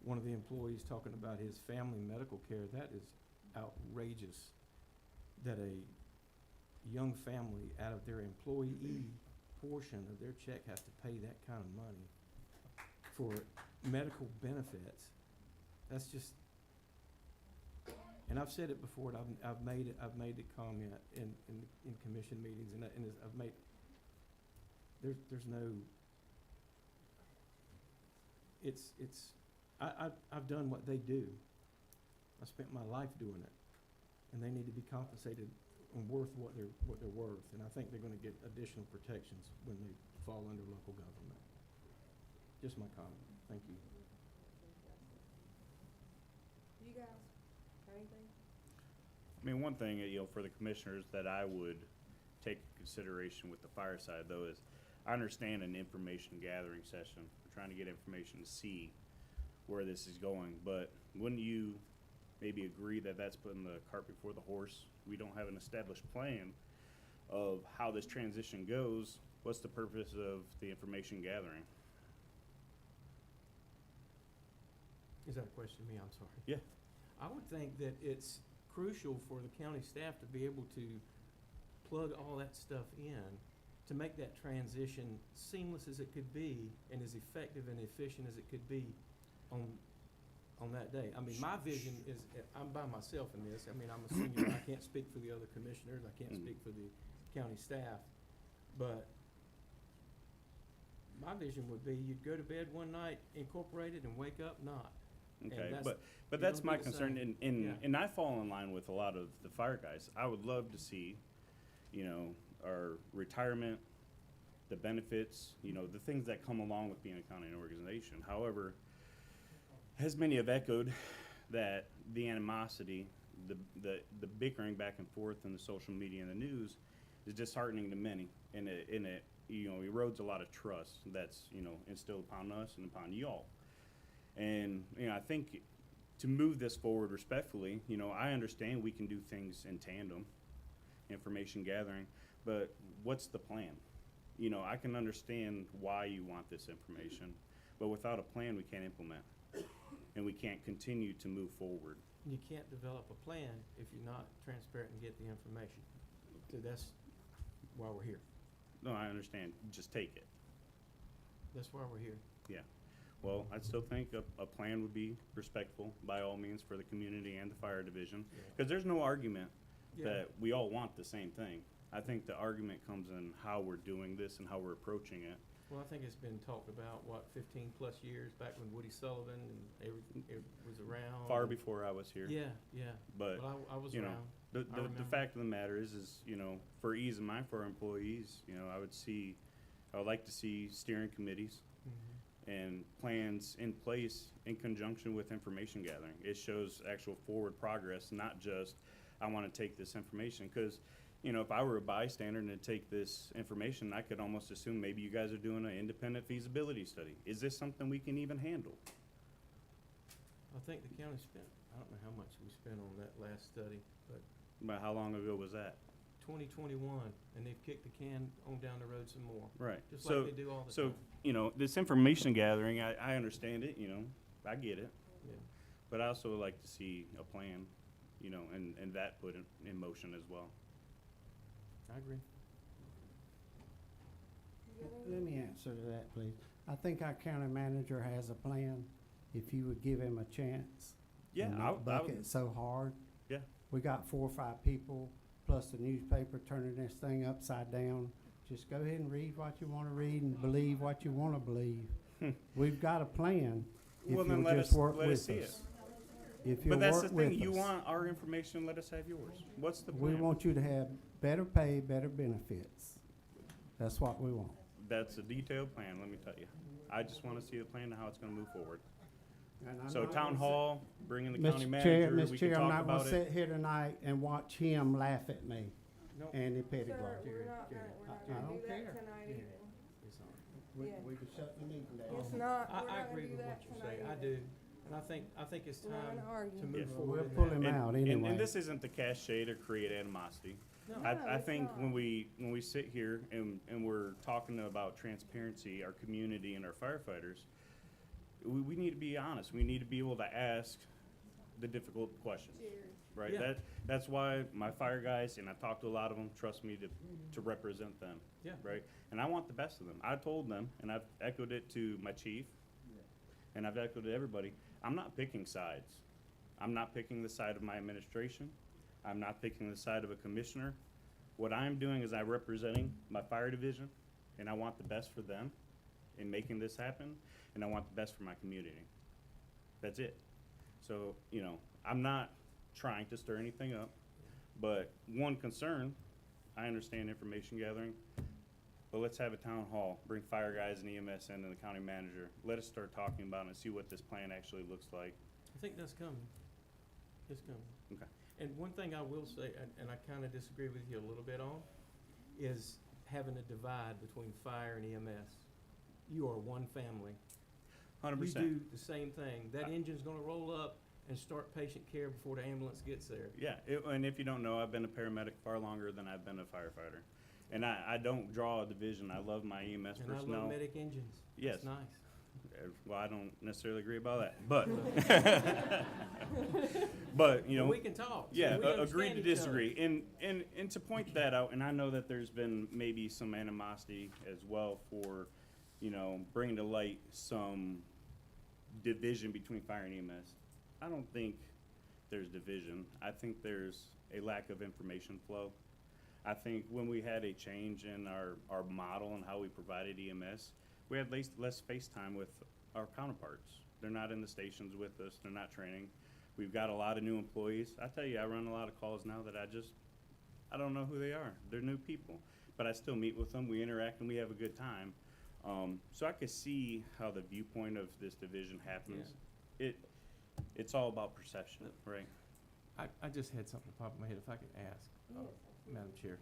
one of the employees talking about his family medical care. That is outrageous that a young family out of their employee portion of their check has to pay that kind of money for medical benefits. That's just, and I've said it before, and I've made the comment in commission meetings, and I've made, there's no, I've done what they do. I spent my life doing it, and they need to be compensated and worth what they're worth, and I think they're gonna get additional protections when they fall under local government. Just my comment. Thank you. You guys, got anything? I mean, one thing, for the commissioners that I would take into consideration with the fire side, though, is I understand an information gathering session. We're trying to get information to see where this is going, but wouldn't you maybe agree that that's putting the cart before the horse? We don't have an established plan of how this transition goes. What's the purpose of the information gathering? Is that a question to me? I'm sorry. Yeah. I would think that it's crucial for the county staff to be able to plug all that stuff in to make that transition seamless as it could be and as effective and efficient as it could be on that day. I mean, my vision is, I'm by myself in this. I mean, I'm a senior, I can't speak for the other commissioners, I can't speak for the county staff, but my vision would be you'd go to bed one night incorporated and wake up not. Okay, that's- but you're that's gonna my be the concern, same. and Yeah. I fall in line with a lot of the fire guys. I would love to see, our retirement, the benefits, the things that come along with being a county organization. However, as many have echoed, that the animosity, the bickering back and forth in the social media and the news is disheartening to many, and it erodes a lot of trust that's instilled upon us and upon y'all. And I think to move this forward respectfully, I understand we can do things in tandem, information gathering, but what's the plan? I can understand why you want this information, but without a plan, we can't implement, and we can't continue to move forward. You can't develop a plan if you're not transparent and get the information. So that's why we're here. No, I understand. Just take it. That's why we're here. Yeah. Well, I still think a plan would be respectful by all means for the community and the fire division, because there's no argument that we all want the same thing. I think the argument comes in how we're doing this and how we're approaching it. Well, I think it's been talked about, 15+ years back when Woody Sullivan and everything, it was around. Far before I was here. Yeah. But, I was you know, around. The I remember. fact of the matter is, for ease of mind for our employees, I would like to see steering committees, and plans in place in conjunction with information gathering. It shows actual forward progress, not just, I want to take this information. Because, you know, if I were a bystander and to take this information, I could almost assume maybe you guys are doing an independent feasibility study. Is this something we can even handle? I think the county spent, I don't know how much we spent on that last study, but But how long ago was that? 2021, and they've kicked the can on down the road some more, Right. just So, like they do all the so, time. you know, this information gathering, I understand it, you know, I get it. Yeah. But I also like to see a plan, you know, and that put in motion as well. I agree. Let me answer to that, please. I think our county manager has a plan, if you would give him a chance. Yeah, and I not would- buck it so hard. Yeah. We got 4 or 5 people, plus the newspaper turning this thing upside down. Just go ahead and read what you wanna read and believe what you wanna believe. We've got a plan, if Well, then you'll let just us- work let us with see it. us. If you'll But that's the work with thing, you us. want our information, let us have yours. What's the We plan? want you to have better pay, better benefits. That's what we want. That's a detailed plan, let me tell you. I just wanna see the plan and how it's gonna move forward. And I'm So not town gonna hall, bringing the county Mr. Chair, manager, we Mr. can Chair, I'm talk not about gonna it. sit here tonight and watch him laugh at me, No, Andy Sir, Pettigrew. we're not Jerry, gonna, we're not I gonna don't do that care. tonight Yeah. either. it's all right. We, Yeah. we can shut the meeting down. It's not, we're I not gonna agree do with that what you tonight say, I either. do, and I think it's We're not time gonna argue. to Yeah. move forward. We'll in pull that. him out anyway. And this isn't to cast shade or create animosity. No. No, I it's think not. when we sit here and we're talking about transparency, our community and our firefighters, we need to be honest. We need to be able to ask the difficult questions, Jerry. right? Yeah. That's why my fire guys, and I talked to a lot of them, trust me to represent them, Yeah. right? And I want the best of them. I told them, and I've echoed it to my chief, and I've echoed it to everybody, I'm not picking sides. I'm not picking the side of my administration. I'm not picking the side of a commissioner. What I'm doing is I'm representing my fire division, and I want the best for them in making this happen, and I want the best for my community. That's it. So, you know, I'm not trying to stir anything up, but one concern, I understand information gathering, but let's have a town hall, bring fire guys and EMS in and the county manager. Let us start talking about it and see what this plan actually looks like. I think that's coming. It's coming. Okay. And one thing I will say, and I kind of disagree with you a little bit on, is having a divide between fire and EMS. You are one family. 100%. You do the same thing. That engine's gonna roll up and start patient care before the ambulance gets there. Yeah, and if you don't know, I've been a paramedic far longer than I've been a firefighter. And I don't draw a division. I love my EMS And I personnel. love medic engines. Yes. It's nice. Well, I don't necessarily agree about that, but, but, you know. We can talk. so Yeah, we agree understand to each other. disagree. And to point that out, and I know that there's been maybe some animosity as well for, you know, bringing to light some division between fire and EMS. I don't think there's division. I think there's a lack of information flow. I think when we had a change in our model and how we provided EMS, we had less face time with our counterparts. They're not in the stations with us, they're not training. We've got a lot of new employees. I tell you, I run a lot of calls now that I don't know who they are. They're new people. But I still meet with them, we interact, and we have a good time. So I could see how the viewpoint of this division happens. It's all about perception, right? I just had something pop in my head, if I could ask, Madam Chair.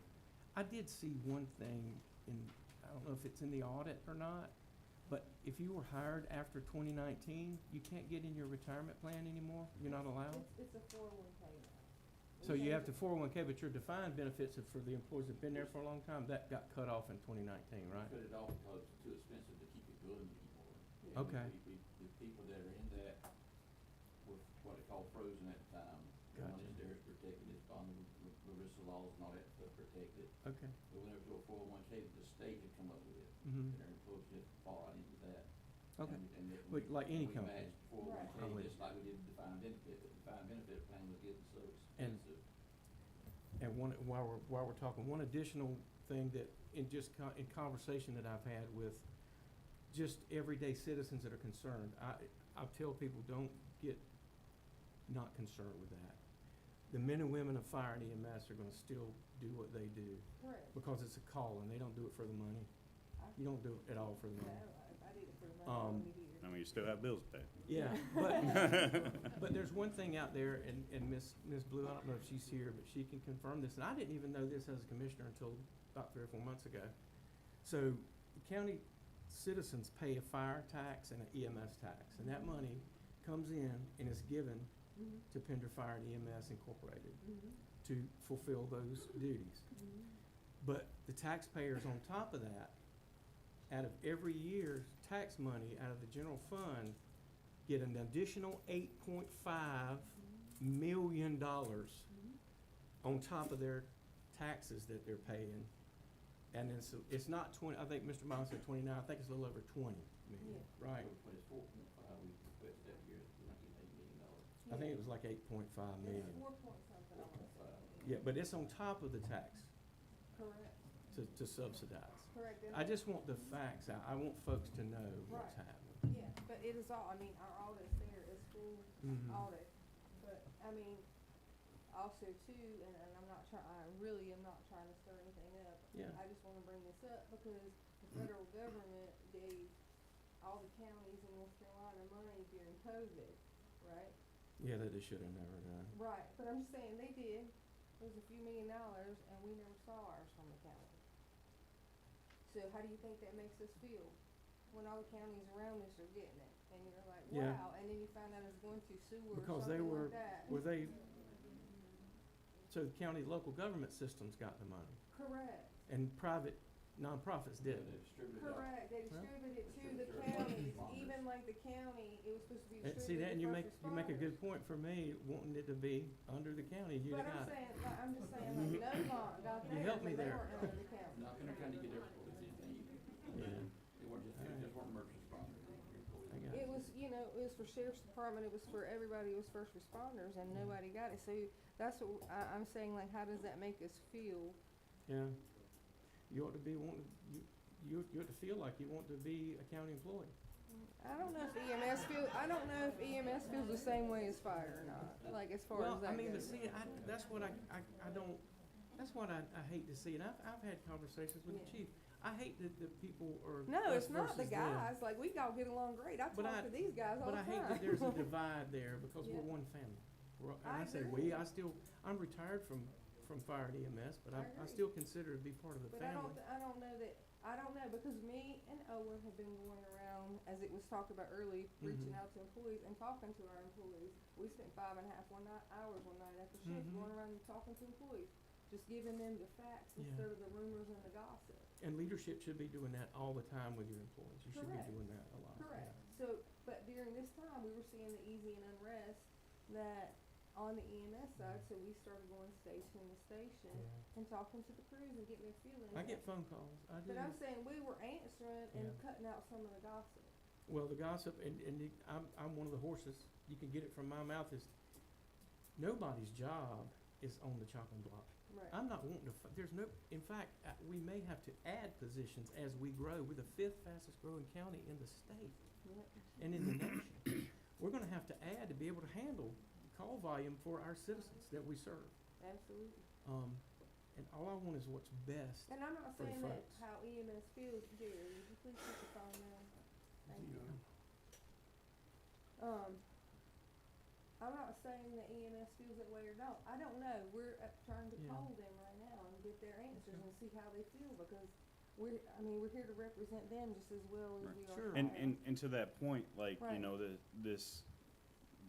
I did see one thing in, I don't know if it's in the audit or not, but if you were hired after 2019, you can't get in your retirement plan anymore? You're not allowed? It's a 401K now. So you have to 401K, but your defined benefits are for the employees that've been there for a long time, that got cut off in 2019, right? Cut it off because it's too expensive to keep it going anymore. Okay. The people that are in that were what they call frozen at the time. The Gotcha. money's there is protected, it's on the ERISA laws and all that stuff protected. Okay. But whenever to a 401K that the state had come up with, Mm-hmm. and their employees just fall right into that. Okay. And that But like any we company. matched 401K I'm with just like we did the defined benefit. The defined benefit plan was getting so And- expensive. And one, while we're talking, one additional thing that, in conversation that I've had with just everyday citizens that are concerned, I tell people, don't get not concerned with that. The men and women of fire and EMS are gonna still do what they do, Correct. because it's a call, and they don't do it for the money. You don't do it at all for the money. If I did it for the money Um, over here. I mean, you still have bills to pay. Yeah, but there's one thing out there, and Miss Blue, I don't know if she's here, but she can confirm this, and I didn't even know this as a commissioner until about 3 or 4 months ago. So the county citizens pay a fire tax and an EMS tax, and that money comes in and is given to Pender Fire and EMS Incorporated to fulfill those duties. But the taxpayers on top of that, out of every year's tax money out of the general fund, get an additional $8.5 million on top of their taxes that they're paying. And it's not 20, I think Mr. Miles said 29, I think it's a little over 20 million, right? But it's 4.5, we requested that year, $98 million. I think it was like 8.5 million. It's 4 point something, I wanna say. Yeah, but it's on top of the tax Correct, to subsidize. correct. And I just want the facts out. I want folks to know what's Right. happening. yeah, but it is all, I mean, our audit's there, it's full audit. But, I mean, also too, and I'm not I really am not trying to stir anything up. Yeah. I just wanna bring this up because the federal government gave all the counties in North Carolina money during COVID, right? Yeah, that they should have never done. Right, but I'm just saying, they did. It was a few $1 million, and we never saw ours from the county. So how do you think that makes us feel? When all the counties around us are getting it, and you're like, Yeah. wow, and then you find out it's going to sewer or Because they something were, like that. so the county local government systems got the money, Correct, and private nonprofits didn't. They distributed out. correct, they Well, distributed it to the distributed to counties, responders. even like the county, it was supposed to be And distributed see that, and to you first make a good responders. point for me, wanting it to be under the county, you'd But have I'm got it. saying, like, I'm just saying, like, Novant got You theirs, helped me and they there. weren't under the county. Not gonna try to get their employees anything either. Yeah. They weren't just weren't emergency responders. I got It was, you know, it was for sheriff's department, it was for everybody, it was first responders, and nobody got it, so that's what, I'm saying, like, how does that make us feel? Yeah. You ought to be wanting, you ought to feel like you want to be a county employee. I don't know if I don't know if EMS feels the same way as fire or not, like, as far Well, as that I mean, but goes. see, that's what I don't, that's what I hate to see, and I've had conversations with the Yeah. chief. I hate that the people are No, us it's not the versus them. guys, like, we all get along great, I But talk to these guys all But the I time. hate that there's a divide there, because Yeah. we're one family. And I I say agree. I'm retired from fire and EMS, but I I agree. still consider it to be part of the But family. I don't know that, I don't know, because me and Owen have been going around, as it was talked about early, reaching Mhm. out to employees and talking to our employees. We spent 5.5 hours one night after shift Mhm. going around and talking to employees, just giving them the facts Yeah. instead of the rumors and the gossip. And leadership should be doing that all the time with your employees. You should Correct. be doing that a lot. Correct. So, but during this time, we were seeing the easy and unrest that on the EMS side, so we started going station to station Yeah. and talking to the crews and getting their feelings. I get phone calls, I do. But I'm saying we were answering and Yeah. cutting out some of the gossip. Well, the gossip, I'm one of the horses, you can get it from my mouth, is nobody's job is on the chopping block. Right. I'm not wanting to, there's no, in fact, we may have to add positions as we grow. We're the 5th fastest growing county in the state Yep. and in the nation. We're gonna have to add to be able to handle call volume for our citizens that we serve. Absolutely. And all I want is what's best. And I'm not For the saying that folks. how EMS feels, Jerry, would you please put the phone down? Thank you. I'm not saying that EMS feels that way or don't. I don't know. We're trying to Yeah. call them right now and get their answers and see how they feel because we're here to represent them just as well as Right. we are. Sure. And to that point, like, you Right. know, this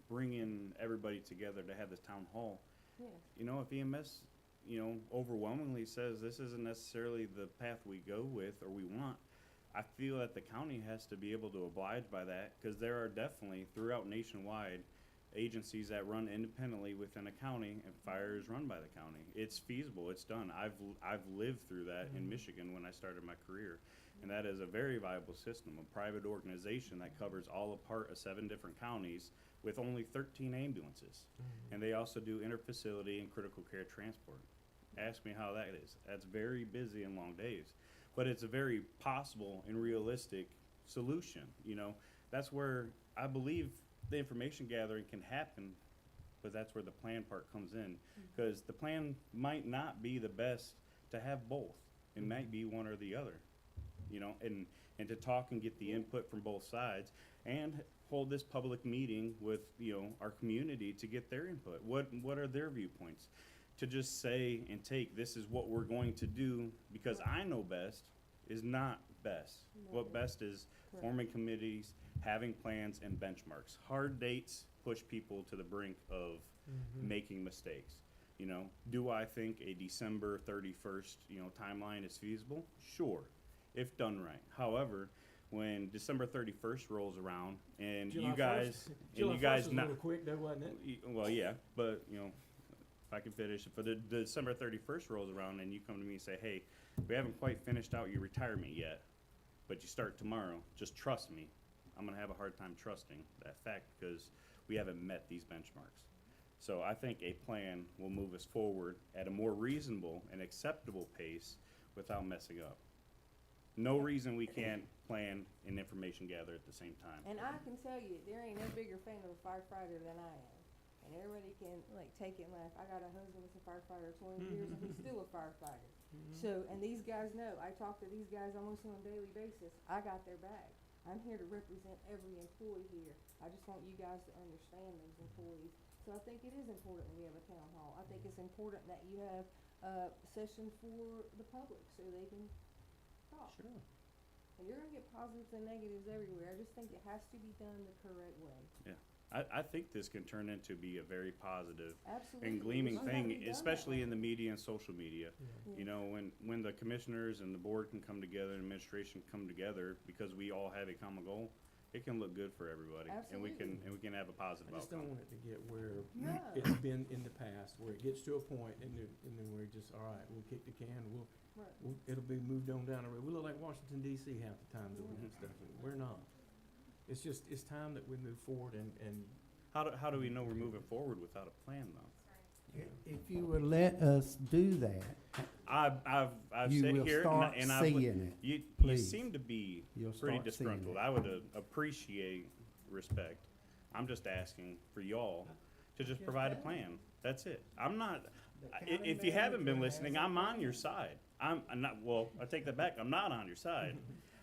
bringing everybody together to have this town hall, Yes. you know, if EMS, you know, overwhelmingly says this isn't necessarily the path we go with or we want, I feel that the county has to be able to oblige by that, because there are definitely throughout nationwide agencies that run independently within a county, and fire is run by the county. It's feasible, it's done. I've lived through that in Mhm. Michigan when I started my career, and that is a very viable system, a private organization that covers all a part of 7 different counties with only 13 ambulances. And they also do interfacility and critical care transport. Ask me how that is. That's very busy and long days. But it's a very possible and realistic solution, you know. That's where I believe the information gathering can happen, but that's where the plan part comes in. Because the plan might not be the best to have both. It might be one or the other. you know, and to talk and get the input from both sides, and hold this public meeting with, you know, our community to get their input. What are their viewpoints? To just say and take, this is what we're going to do, because I know best, is not best. What best is forming committees, having plans and benchmarks. Hard dates push people to the brink of making mistakes. You know, do I think a December 31st, you know, timeline is feasible? Sure, if done right. However, when December 31st rolls around and July you guys, 1st. and July you guys 1st was not, a little quick though, wasn't it? well, yeah, but you know, if I can finish, for the December 31st rolls around and you come to me and say, hey, we haven't quite finished out your retirement yet, but you start tomorrow, just trust me. I'm gonna have a hard time trusting that fact because we haven't met these benchmarks. So I think a plan will move us forward at a more reasonable and acceptable pace without messing up. No reason we can't plan and information gather at the same time. And I can tell you, there ain't no bigger fan of a firefighter than I am. And everybody can like take it and laugh. I got a husband that's a firefighter 20 years and he's still a firefighter. So, and these guys know, I talk to these guys almost on a daily basis. I got their back. I'm here to represent every employee here. I just want you guys to understand those employees. So I think it is important that we have a town hall. I think it's important that you have a session for the public so they can talk. Sure. And you're gonna get positives and negatives everywhere. I just think it has to be done the correct way. Yeah, I think this can turn into be a very positive Absolutely. and gleaming It's gotta be thing, done that especially way. in the media and social media. Yeah. You know, when the commissioners and the board can come together and administration come together because we all have a common goal, it can look good for everybody. Absolutely. And we can have a positive I just don't outcome. want it to get where No. it's been in the past, where it gets to a point and then we're just, all right, we'll kick the can, Right. it'll be moved on down the road. We look like Washington DC half the time doing that stuff, and we're not. It's just, it's time that we move forward and How do we know we're moving forward without a plan though? If you would let us do that, I've you said will here start and I've, seeing it. you please. seem to be You'll pretty start seeing disgruntled. it. I would appreciate respect. I'm just asking for y'all to just provide a plan. That's it. I'm not, if you haven't been listening, I'm on your side. I'm not, well, I take that back. I'm not on your side.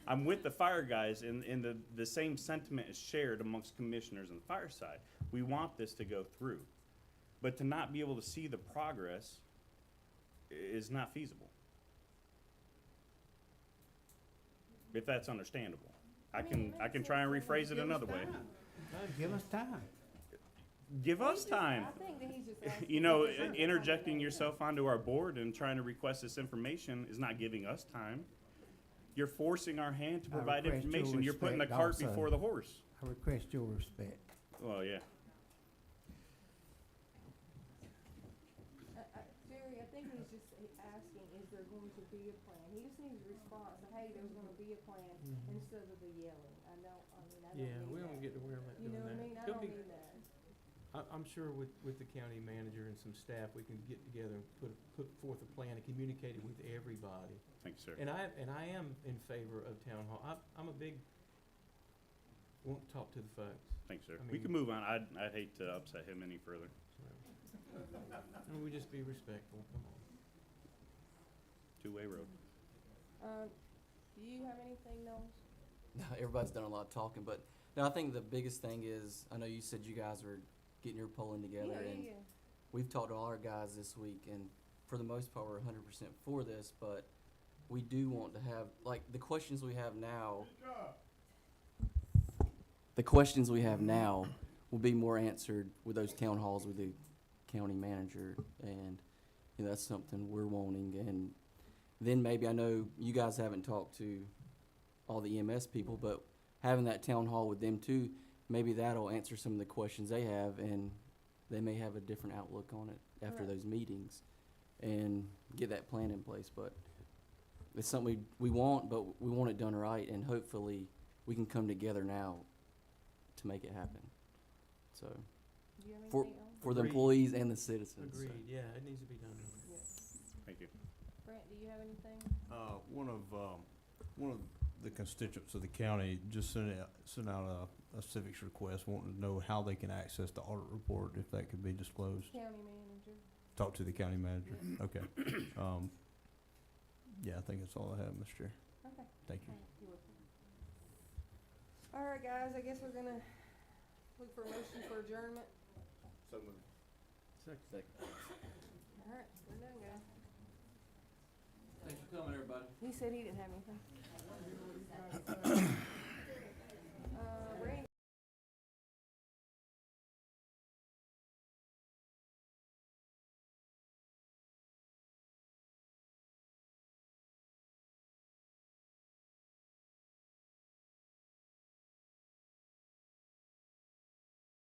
I'm with the fire guys and the same sentiment is shared amongst commissioners on the fire side. We want this to go through. But to not be able to see the progress is not feasible. If that's understandable. I can try and rephrase it another way. Give us time. Give us time. I think that he's just asking. You know, for time. interjecting yourself onto our board and trying to request this information is not giving us time. You're forcing our hand to I provide request your information. You're putting the respect cart also. before the horse. I request your respect. Well, yeah. Jerry, I think he's just asking, is there going to be a plan? He just needs a response, hey, there's gonna be a plan, instead of the yelling. I mean, I don't yeah, need we don't that. get to wear that You doing know what I that. mean? I Could don't be- need that. I'm sure with the county manager and some staff, we can get together and put forth a plan and communicate it with everybody. Thank you, sir. And I am in favor of town hall. I'm a big, want to talk to the folks. Thanks, sir. I We mean- can move on. I'd hate to upset him any further. And we just be respectful, come on. Two-way road. Do you have anything, Knowles? No, everybody's done a lot of talking, but no, I think the biggest thing is, I know you said you guys were getting your polling together, and Yeah. we've talked to all our guys this week, and for the most part, we're 100% for this, but we do want to have, like, the questions we have now will be more answered with those town halls with the county manager, and, you know, that's something we're wanting, and then maybe, I know you guys haven't talked to all the EMS people, but having that town hall with them too, maybe that'll answer some of the questions they have, and they may have a different outlook on it after Right. those meetings, and get that plan in place. But it's something we want, but we want it done right, and hopefully we can come together now to make it happen. So, Do you have for, anything else? for the Agreed. employees and the citizens. so. Agreed, yeah, it needs to be done. Thank you. Brent, do you have anything? One of the constituents of the county just sent out a civics request wanting to know how they can access the audit report, if that could be disclosed. County manager. Talk to the county manager. Okay. Yeah, I think that's all I have, Mr. Chair. Okay. Thank you. All right, guys, I guess we're gonna look for a motion for adjournment. So moved. Second. All right, we're done, guys. Thanks for coming, everybody. He said he didn't have anything.